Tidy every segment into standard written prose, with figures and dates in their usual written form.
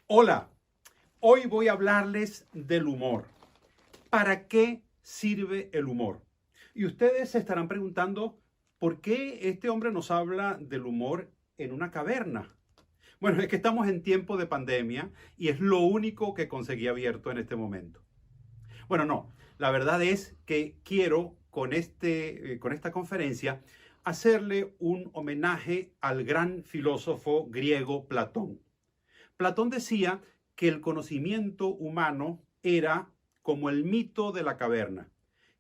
Hola, hoy voy a hablarles del humor. ¿Para qué sirve el humor? Y ustedes se estarán preguntando, ¿por qué este hombre nos habla del humor en una caverna? Bueno, es que estamos en tiempo de pandemia y es lo único que conseguí abierto en este momento. Bueno, no, la verdad es que quiero con esta conferencia hacerle un homenaje al gran filósofo griego Platón. Platón decía que el conocimiento humano era como el mito de la caverna.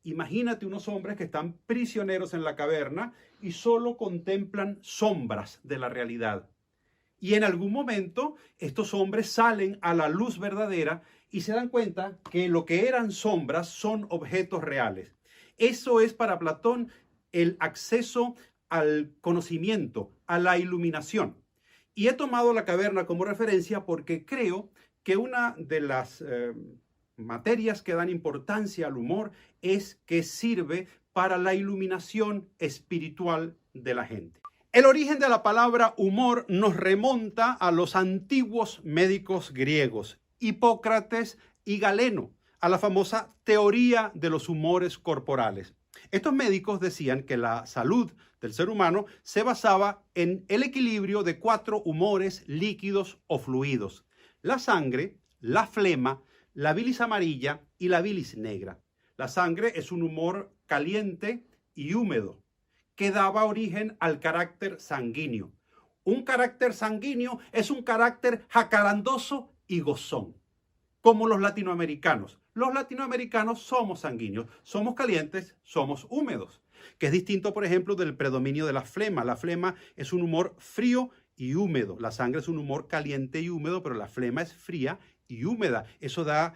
Imagínate unos hombres que están prisioneros en la caverna y solo contemplan sombras de la realidad. Y en algún momento estos hombres salen a la luz verdadera y se dan cuenta que lo que eran sombras son objetos reales. Eso es para Platón el acceso al conocimiento, a la iluminación. Y he tomado la caverna como referencia porque creo que una de las materias que dan importancia al humor es que sirve para la iluminación espiritual de la gente. El origen de la palabra humor nos remonta a los antiguos médicos griegos, Hipócrates y Galeno, a la famosa teoría de los humores corporales. Estos médicos decían que la salud del ser humano se basaba en el equilibrio de 4 humores líquidos o fluidos: la sangre, la flema, la bilis amarilla y la bilis negra. La sangre es un humor caliente y húmedo que daba origen al carácter sanguíneo. Un carácter sanguíneo es un carácter jacarandoso y gozón, como los latinoamericanos. Los latinoamericanos somos sanguíneos, somos calientes, somos húmedos, que es distinto, por ejemplo, del predominio de la flema. La flema es un humor frío y húmedo. La sangre es un humor caliente y húmedo, pero la flema es fría y húmeda. Eso da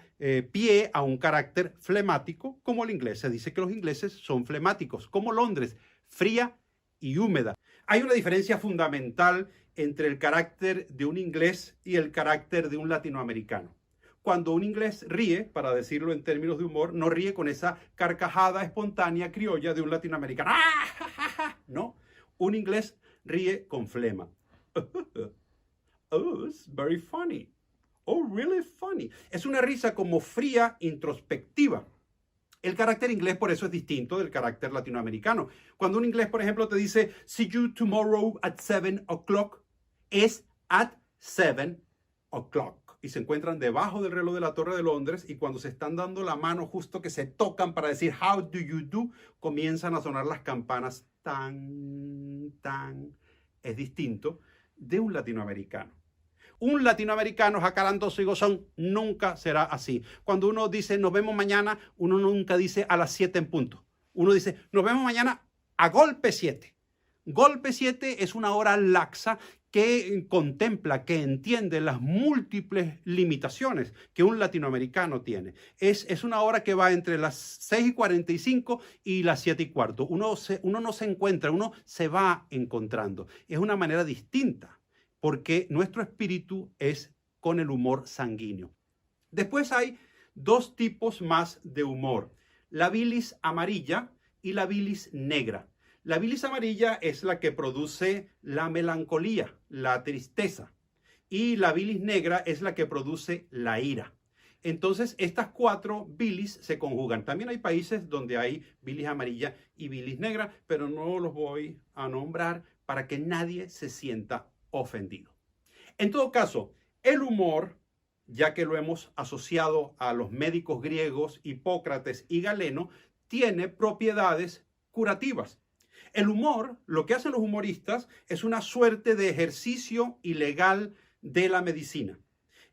pie a un carácter flemático, como el inglés. Se dice que los ingleses son flemáticos, como Londres, fría y húmeda. Hay una diferencia fundamental entre el carácter de un inglés y el carácter de un latinoamericano. Cuando un inglés ríe, para decirlo en términos de humor, no ríe con esa carcajada espontánea criolla de un latinoamericano. ¡Ah! No, un inglés ríe con flema. Oh, it's very funny. Oh, really funny. Es una risa como fría, introspectiva. El carácter inglés por eso es distinto del carácter latinoamericano. Cuando un inglés, por ejemplo, te dice see you tomorrow at 7 o'clock, es at 7 o'clock. Y se encuentran debajo del reloj de la Torre de Londres y cuando se están dando la mano justo que se tocan para decir how do you do, comienzan a sonar las campanas tan, tan. Es distinto de un latinoamericano. Un latinoamericano jacarandoso y gozón nunca será así. Cuando uno dice nos vemos mañana, uno nunca dice a las 7 en punto. Uno dice nos vemos mañana a golpe 7. Golpe 7 es una hora laxa que contempla, que entiende las múltiples limitaciones que un latinoamericano tiene. Es una hora que va entre las 6:45 y las 7:15. Uno no se encuentra, uno se va encontrando. Es una manera distinta, porque nuestro espíritu es con el humor sanguíneo. Después hay 2 tipos más de humor: la bilis amarilla y la bilis negra. La bilis amarilla es la que produce la melancolía, la tristeza, y la bilis negra es la que produce la ira. Entonces, estas 4 bilis se conjugan. También hay países donde hay bilis amarilla y bilis negra, pero no los voy a nombrar para que nadie se sienta ofendido. En todo caso, el humor, ya que lo hemos asociado a los médicos griegos Hipócrates y Galeno, tiene propiedades curativas. El humor, lo que hacen los humoristas, es una suerte de ejercicio ilegal de la medicina.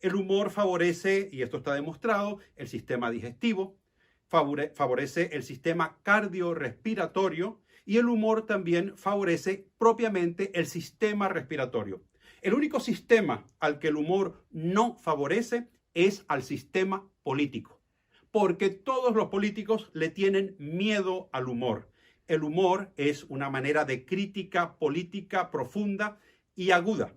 El humor favorece, y esto está demostrado, el sistema digestivo, favorece el sistema cardiorrespiratorio, y el humor también favorece propiamente el sistema respiratorio. El único sistema al que el humor no favorece es al sistema político, porque todos los políticos le tienen miedo al humor. El humor es una manera de crítica política profunda y aguda.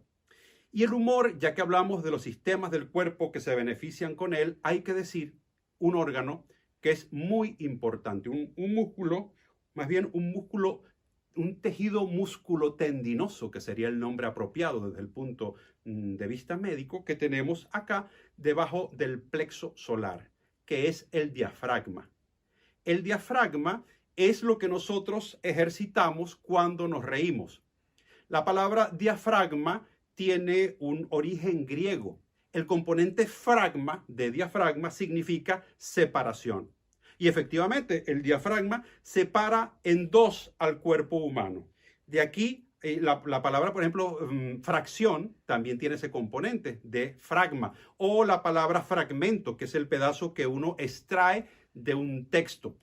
Y el humor, ya que hablamos de los sistemas del cuerpo que se benefician con él, hay que decir un órgano que es muy importante, un músculo, más bien un músculo un tejido musculotendinoso, que sería el nombre apropiado desde el punto de vista médico, que tenemos acá debajo del plexo solar, que es el diafragma. El diafragma es lo que nosotros ejercitamos cuando nos reímos. La palabra diafragma tiene un origen griego. El componente fragma de diafragma significa separación. Y efectivamente, el diafragma separa en dos al cuerpo humano. De aquí, la palabra, por ejemplo, fracción, también tiene ese componente de fragma. O la palabra fragmento, que es el pedazo que uno extrae de un texto.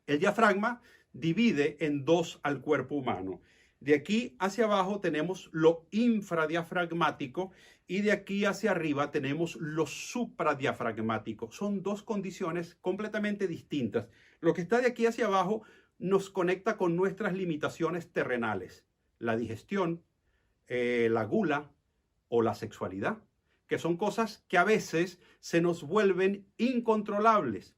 El diafragma divide en dos al cuerpo humano. De aquí hacia abajo tenemos lo infradiafragmático y de aquí hacia arriba tenemos lo supradiafragmático. Son dos condiciones completamente distintas. Lo que está de aquí hacia abajo nos conecta con nuestras limitaciones terrenales, la digestión, la gula o la sexualidad, que son cosas que a veces se nos vuelven incontrolables.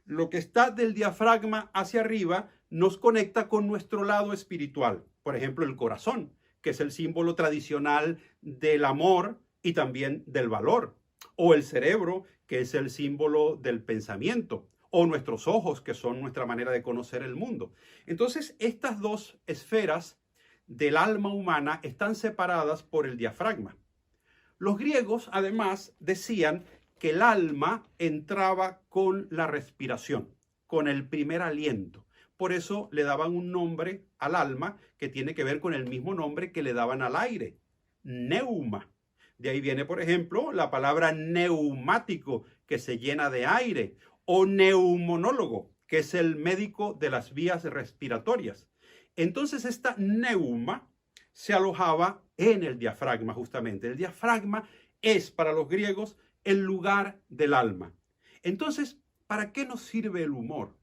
Lo que está del diafragma hacia arriba nos conecta con nuestro lado espiritual. Por ejemplo, el corazón, que es el símbolo tradicional del amor y también del valor. O el cerebro, que es el símbolo del pensamiento. O nuestros ojos, que son nuestra manera de conocer el mundo. Entonces, estas dos esferas del alma humana están separadas por el diafragma. Los griegos, además, decían que el alma entraba con la respiración, con el primer aliento. Por eso le daban un nombre al alma que tiene que ver con el mismo nombre que le daban al aire, neuma. De ahí viene, por ejemplo, la palabra neumático, que se llena de aire, o neumonólogo, que es el médico de las vías respiratorias. Entonces esta neuma se alojaba en el diafragma justamente. El diafragma es para los griegos el lugar del alma. Entonces, ¿para qué nos sirve el humor?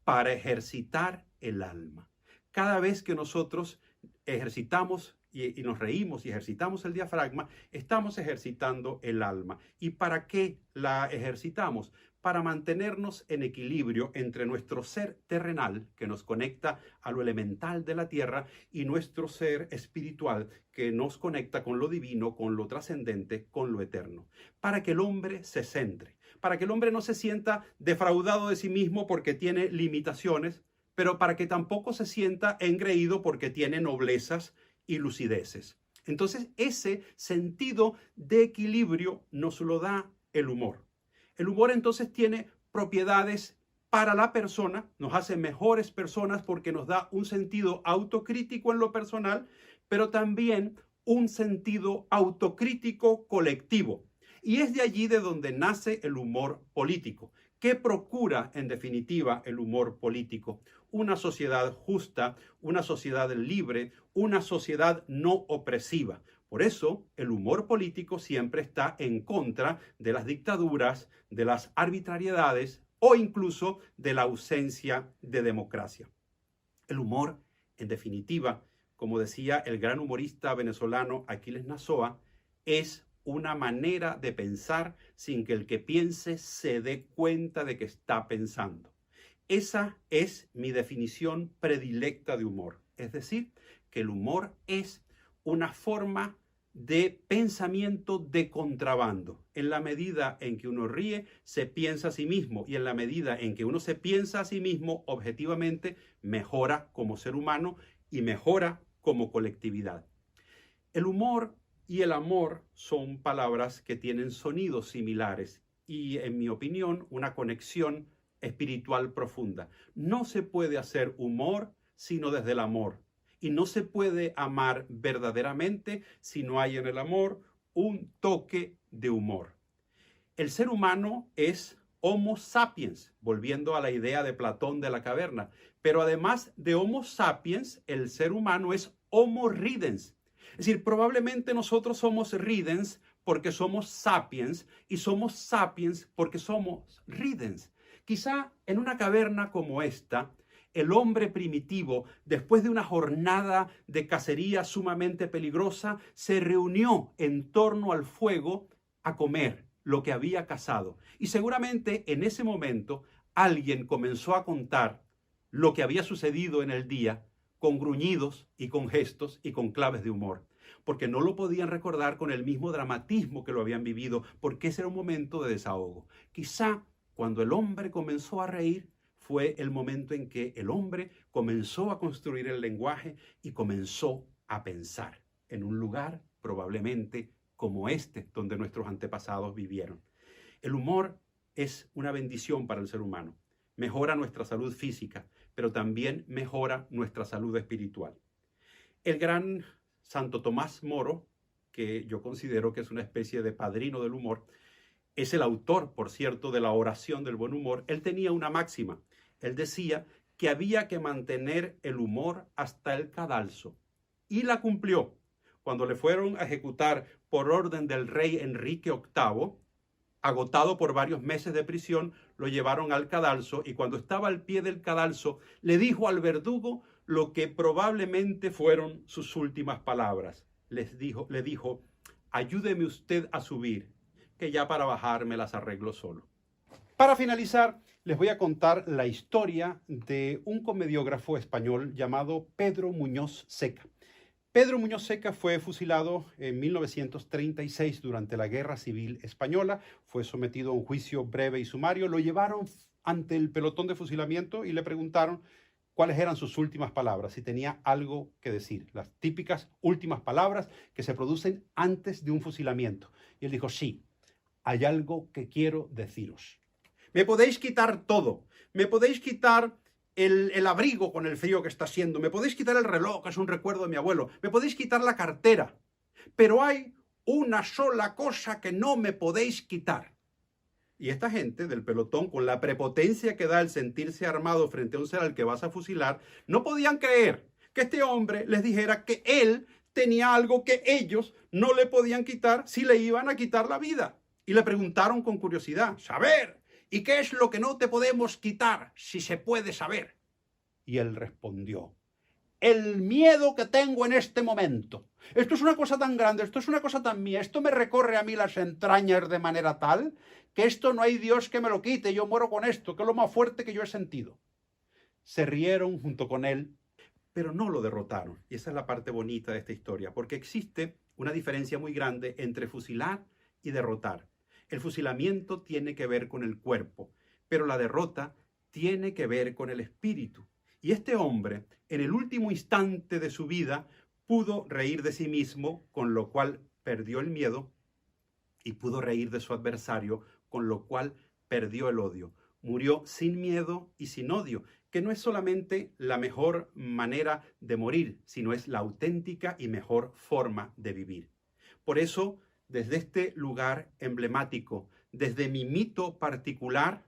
Para ejercitar el alma. Cada vez que nosotros ejercitamos y nos reímos y ejercitamos el diafragma, estamos ejercitando el alma. ¿Y para qué la ejercitamos? Para mantenernos en equilibrio entre nuestro ser terrenal, que nos conecta a lo elemental de la tierra, y nuestro ser espiritual, que nos conecta con lo divino, con lo trascendente, con lo eterno. Para que el hombre se centre, para que el hombre no se sienta defraudado de sí mismo porque tiene limitaciones, pero para que tampoco se sienta engreído porque tiene noblezas y lucideces. Entonces, ese sentido de equilibrio nos lo da el humor. El humor entonces tiene propiedades para la persona, nos hace mejores personas porque nos da un sentido autocrítico en lo personal, pero también un sentido autocrítico colectivo. Y es de allí de donde nace el humor político. ¿Qué procura, en definitiva, el humor político? Una sociedad justa, una sociedad libre, una sociedad no opresiva. Por eso, el humor político siempre está en contra de las dictaduras, de las arbitrariedades o incluso de la ausencia de democracia. El humor, en definitiva, como decía el gran humorista venezolano Aquiles Nazoa, es una manera de pensar sin que el que piense se dé cuenta de que está pensando. Esa es mi definición predilecta de humor. Es decir, que el humor es una forma de pensamiento de contrabando. En la medida en que uno ríe, se piensa a sí mismo, y en la medida en que uno se piensa a sí mismo, objetivamente, mejora como ser humano y mejora como colectividad. El humor y el amor son palabras que tienen sonidos similares y, en mi opinión, una conexión espiritual profunda. No se puede hacer humor sino desde el amor. Y no se puede amar verdaderamente si no hay en el amor un toque de humor. El ser humano es Homo sapiens, volviendo a la idea de Platón de la caverna. Pero además de Homo sapiens, el ser humano es Homo ridens. Es decir, probablemente nosotros somos ridens porque somos sapiens y somos sapiens porque somos ridens. Quizá en una caverna como esta, el hombre primitivo, después de una jornada de cacería sumamente peligrosa, se reunió en torno al fuego a comer lo que había cazado. Y seguramente en ese momento alguien comenzó a contar lo que había sucedido en el día con gruñidos y con gestos y con claves de humor, porque no lo podían recordar con el mismo dramatismo que lo habían vivido, porque ese era un momento de desahogo. Quizá cuando el hombre comenzó a reír, fue el momento en que el hombre comenzó a construir el lenguaje y comenzó a pensar en un lugar probablemente como este, donde nuestros antepasados vivieron. El humor es una bendición para el ser humano. Mejora nuestra salud física, pero también mejora nuestra salud espiritual. El gran Santo Tomás Moro, que yo considero que es una especie de padrino del humor, es el autor, por cierto, de la oración del buen humor. Él tenía una máxima. Él decía que había que mantener el humor hasta el cadalso. Y la cumplió. Cuando le fueron a ejecutar por orden del rey Enrique VIII, agotado por varios meses de prisión, lo llevaron al cadalso y cuando estaba al pie del cadalso le dijo al verdugo lo que probablemente fueron sus últimas palabras. Le dijo, ayúdeme usted a subir, que ya para bajar me las arreglo solo. Para finalizar, les voy a contar la historia de un comediógrafo español llamado Pedro Muñoz Seca. Pedro Muñoz Seca fue fusilado en 1936 durante la Guerra Civil Española, fue sometido a un juicio breve y sumario, lo llevaron ante el pelotón de fusilamiento y le preguntaron cuáles eran sus últimas palabras, si tenía algo que decir, las típicas últimas palabras que se producen antes de un fusilamiento. Y él dijo, sí, hay algo que quiero deciros. Me podéis quitar todo, me podéis quitar el abrigo con el frío que está haciendo, me podéis quitar el reloj, que es un recuerdo de mi abuelo, me podéis quitar la cartera, pero hay una sola cosa que no me podéis quitar. Y esta gente del pelotón, con la prepotencia que da el sentirse armado frente a un ser al que vas a fusilar, no podían creer que este hombre les dijera que él tenía algo que ellos no le podían quitar si le iban a quitar la vida. Y le preguntaron con curiosidad, saber, ¿y qué es lo que no te podemos quitar si se puede saber? Y él respondió, el miedo que tengo en este momento. Esto es una cosa tan grande, esto es una cosa tan mía, esto me recorre a mí las entrañas de manera tal que esto no hay Dios que me lo quite, yo muero con esto, que es lo más fuerte que yo he sentido. Se rieron junto con él, pero no lo derrotaron. Y esa es la parte bonita de esta historia, porque existe una diferencia muy grande entre fusilar y derrotar. El fusilamiento tiene que ver con el cuerpo, pero la derrota tiene que ver con el espíritu. Y este hombre, en el último instante de su vida, pudo reír de sí mismo, con lo cual perdió el miedo, y pudo reír de su adversario, con lo cual perdió el odio. Murió sin miedo y sin odio, que no es solamente la mejor manera de morir, sino es la auténtica y mejor forma de vivir. Por eso, desde este lugar emblemático, desde mi mito particular,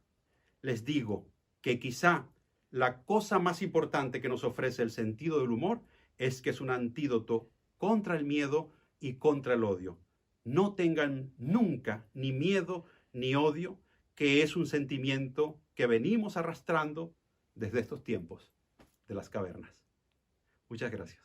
les digo que quizá la cosa más importante que nos ofrece el sentido del humor es que es un antídoto contra el miedo y contra el odio. No tengan nunca ni miedo ni odio, que es un sentimiento que venimos arrastrando desde estos tiempos de las cavernas. Muchas gracias.